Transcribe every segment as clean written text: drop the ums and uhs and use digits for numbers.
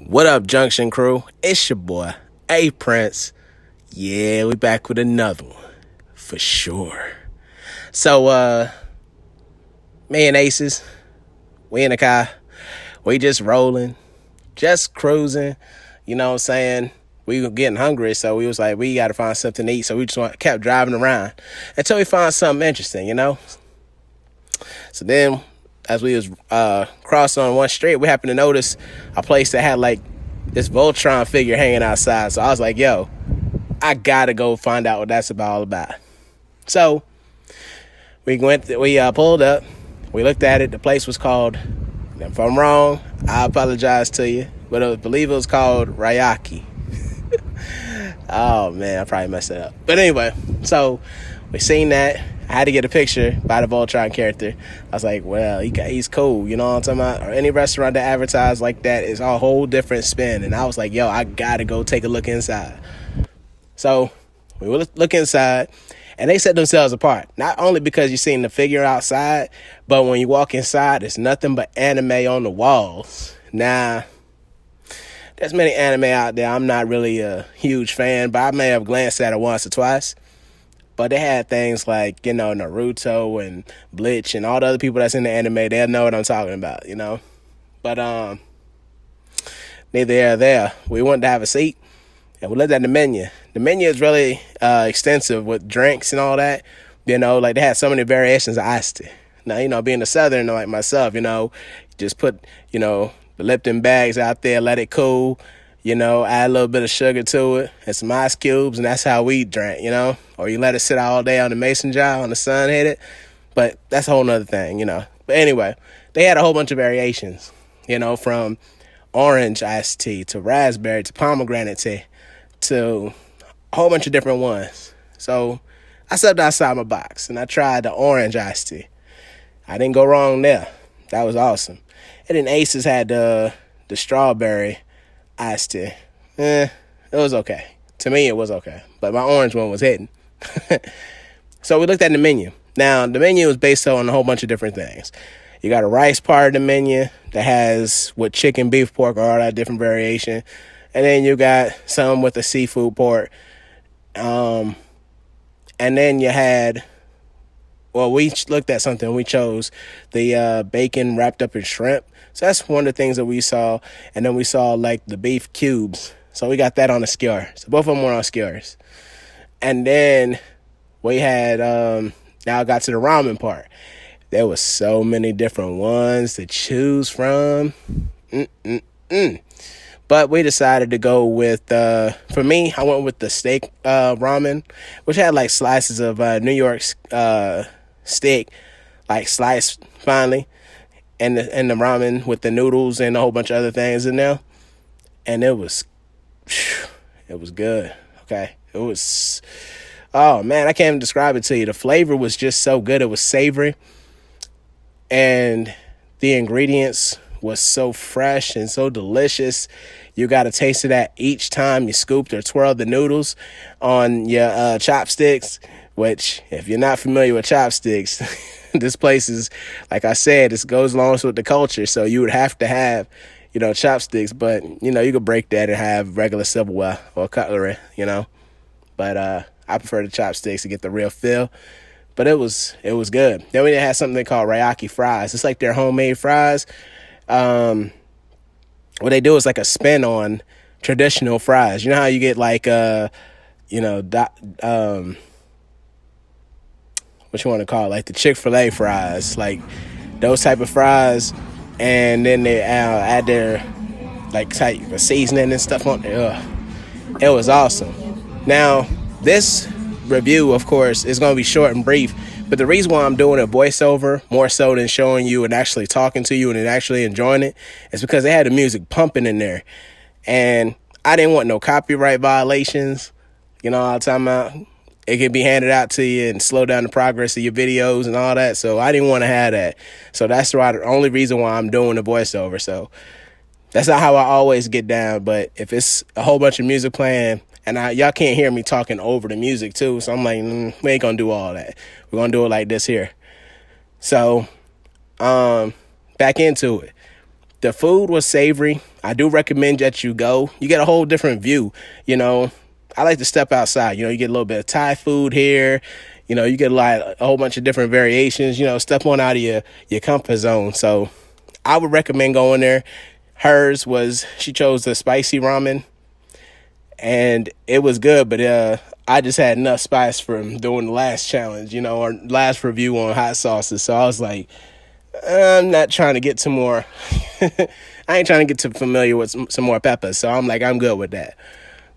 What up, Junction Crew? It's your boy, A Prince. Yeah, we back with another one, for sure. So, me and Aces, we in the car, we just rolling, just cruising, you know what I'm saying? We were getting hungry, so we was like, we gotta find something to eat, so we just kept driving around until we found something interesting, you know? So then, as we was crossing on one street, we happened to notice a place that had like this Voltron figure hanging outside. So I was like, yo, I gotta go find out what that's all about. So we pulled up, we looked at it. The place was called, if I'm wrong, I apologize to you, but I believe it was called Rayaki. Oh man, I probably messed it up. But anyway, so we seen that. I had to get a picture by the Voltron character. I was like, well, he's cool, you know what I'm talking about? Or any restaurant that advertise like that is a whole different spin. And I was like, yo, I gotta go take a look inside. So we would look inside, and they set themselves apart. Not only because you're seeing the figure outside, but when you walk inside, there's nothing but anime on the walls. Now, there's many anime out there. I'm not really a huge fan, but I may have glanced at it once or twice. But they had things like, you know, Naruto and Bleach and all the other people that's in the anime. They'll know what I'm talking about, you know. But neither here nor there. We wanted to have a seat, and we looked at the menu. The menu is really extensive with drinks and all that. You know, like they had so many variations of iced tea. Now, you know, being a Southern like myself, you know, just put, you know, the Lipton bags out there, let it cool. You know, add a little bit of sugar to it and some ice cubes, and that's how we drank, you know. Or you let it sit all day on the mason jar on the sun hit it. But that's a whole nother thing, you know. But anyway, they had a whole bunch of variations, you know, from orange iced tea to raspberry to pomegranate tea to a whole bunch of different ones. So I stepped outside my box and I tried the orange iced tea. I didn't go wrong there. That was awesome. And then Aces had the strawberry iced tea. It was okay. To me, it was okay. But my orange one was hitting. So we looked at the menu. Now, the menu is based on a whole bunch of different things. You got a rice part of the menu that has with chicken, beef, pork, all that different variation. And then you got some with the seafood part. And then you had, well, we looked at something. We chose the bacon wrapped up in shrimp. So that's one of the things that we saw. And then we saw like the beef cubes. So we got that on a skewer. So both of them were on skewers. And then we had, now I got to the ramen part. There was so many different ones to choose from. But we decided to go with, for me, I went with the steak ramen, which had like slices of New York steak, like sliced finely. And the ramen with the noodles and a whole bunch of other things in there. And it was good, okay? It was, oh, man, I can't even describe it to you. The flavor was just so good. It was savory. And the ingredients was so fresh and so delicious. You got to taste of that each time you scooped or twirled the noodles on your chopsticks, which, if you're not familiar with chopsticks, this place is, like I said, this goes along with the culture. So you would have to have, you know, chopsticks. But, you know, you could break that and have regular silverware or cutlery, you know. But I prefer the chopsticks to get the real feel. But it was good. Then we had something called Rayaki fries. It's like their homemade fries. What they do is like a spin on traditional fries. You know how you get like, you know, what you want to call it, like the Chick-fil-A fries, like those type of fries, and then they add their like type of seasoning and stuff on there. It was awesome. Now, this review, of course, is going to be short and brief, but the reason why I'm doing a voiceover more so than showing you and actually talking to you and actually enjoying it is because they had the music pumping in there, and I didn't want no copyright violations. You know what I'm talking about? It can be handed out to you and slow down the progress of your videos and all that. So I didn't want to have that. So that's the only reason why I'm doing the voiceover. So that's not how I always get down. But if it's a whole bunch of music playing and y'all can't hear me talking over the music too. So I'm like, we ain't going to do all that. We're going to do it like this here. So back into it. The food was savory. I do recommend that you go. You get a whole different view. You know, I like to step outside. You know, you get a little bit of Thai food here. You know, you get a whole bunch of different variations. You know, step on out of your comfort zone. So I would recommend going there. Hers was, she chose the spicy ramen, and it was good, but I just had enough spice from doing the last challenge, you know, or last review on hot sauces. So I was like, I'm not trying to get to more. I ain't trying to get too familiar with some more peppers. So I'm like, I'm good with that.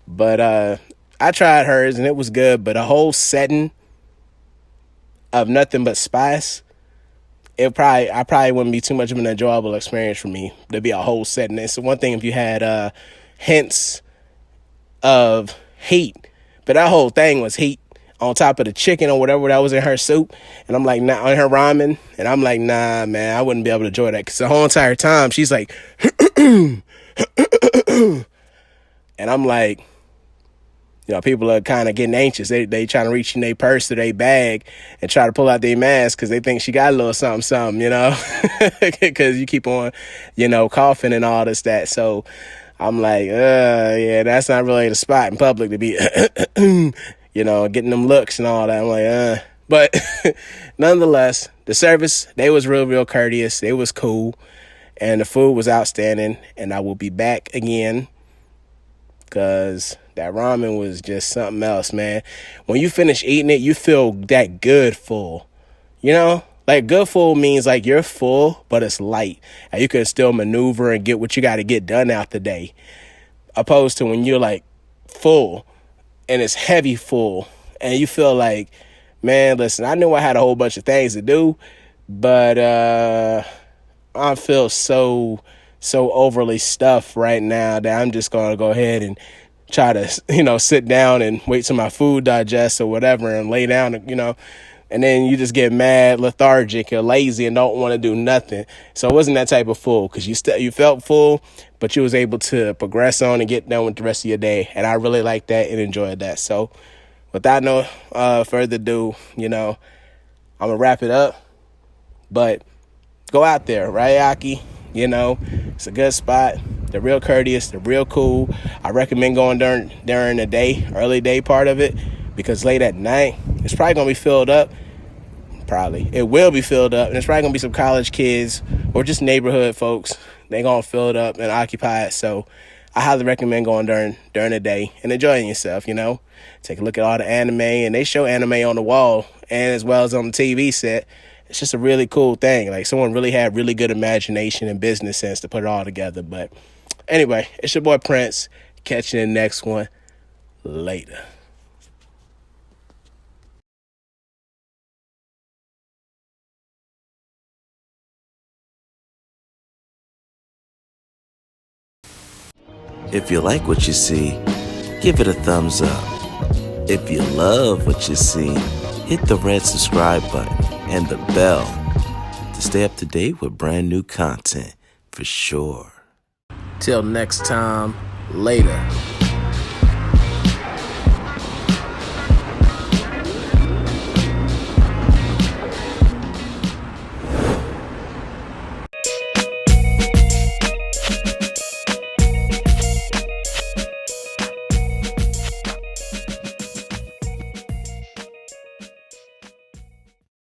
But I tried hers and it was good. But a whole setting of nothing but spice, I probably wouldn't be too much of an enjoyable experience for me to be a whole setting. It's one thing if you had hints of heat, but that whole thing was heat on top of the chicken or whatever that was in her soup. And I'm like, nah, on her ramen. And I'm like, nah, man, I wouldn't be able to enjoy that. Because the whole entire time she's like, and I'm like, you know, people are kind of getting anxious. They trying to reach in their purse or their bag and try to pull out their mask because they think she got a little something, you know, because you keep on, you know, coughing and all this, that. So I'm like, yeah, that's not really the spot in public to be, you know, getting them looks and all that. I'm like, But nonetheless, the service, they was real courteous. They was cool. And the food was outstanding. And I will be back again because that ramen was just something else, man. When you finish eating it, you feel that good full, you know? Like, good full means, like, you're full, but it's light. And you can still maneuver and get what you got to get done out the day. Opposed to when you're, like, full and it's heavy full. And you feel like, man, listen, I knew I had a whole bunch of things to do. But I feel so overly stuffed right now that I'm just going to go ahead and try to, you know, sit down and wait till my food digests or whatever and lay down, you know. And then you just get mad, lethargic, or lazy, and don't want to do nothing. So it wasn't that type of full because you felt full, but you was able to progress on and get done with the rest of your day. And I really liked that and enjoyed that. So without no further ado, you know, I'm going to wrap it up. But go out there, Rayaki. You know, it's a good spot. They're real courteous. They're real cool. I recommend going during the day, early day part of it, because late at night, it's probably going to be filled up. Probably. It will be filled up. And it's probably going to be some college kids or just neighborhood folks. They're going to fill it up and occupy it. So I highly recommend going during the day and enjoying yourself, you know. Take a look at all the anime. And they show anime on the wall and as well as on the TV set. It's just a really cool thing. Like, someone really had really good imagination and business sense to put it all together. But anyway, it's your boy Prince. Catch you in the next one. Later. If you like what you see, give it a thumbs up. If you love what you see, hit the red subscribe button and the bell to stay up to date with brand new content for sure. Till next time, later.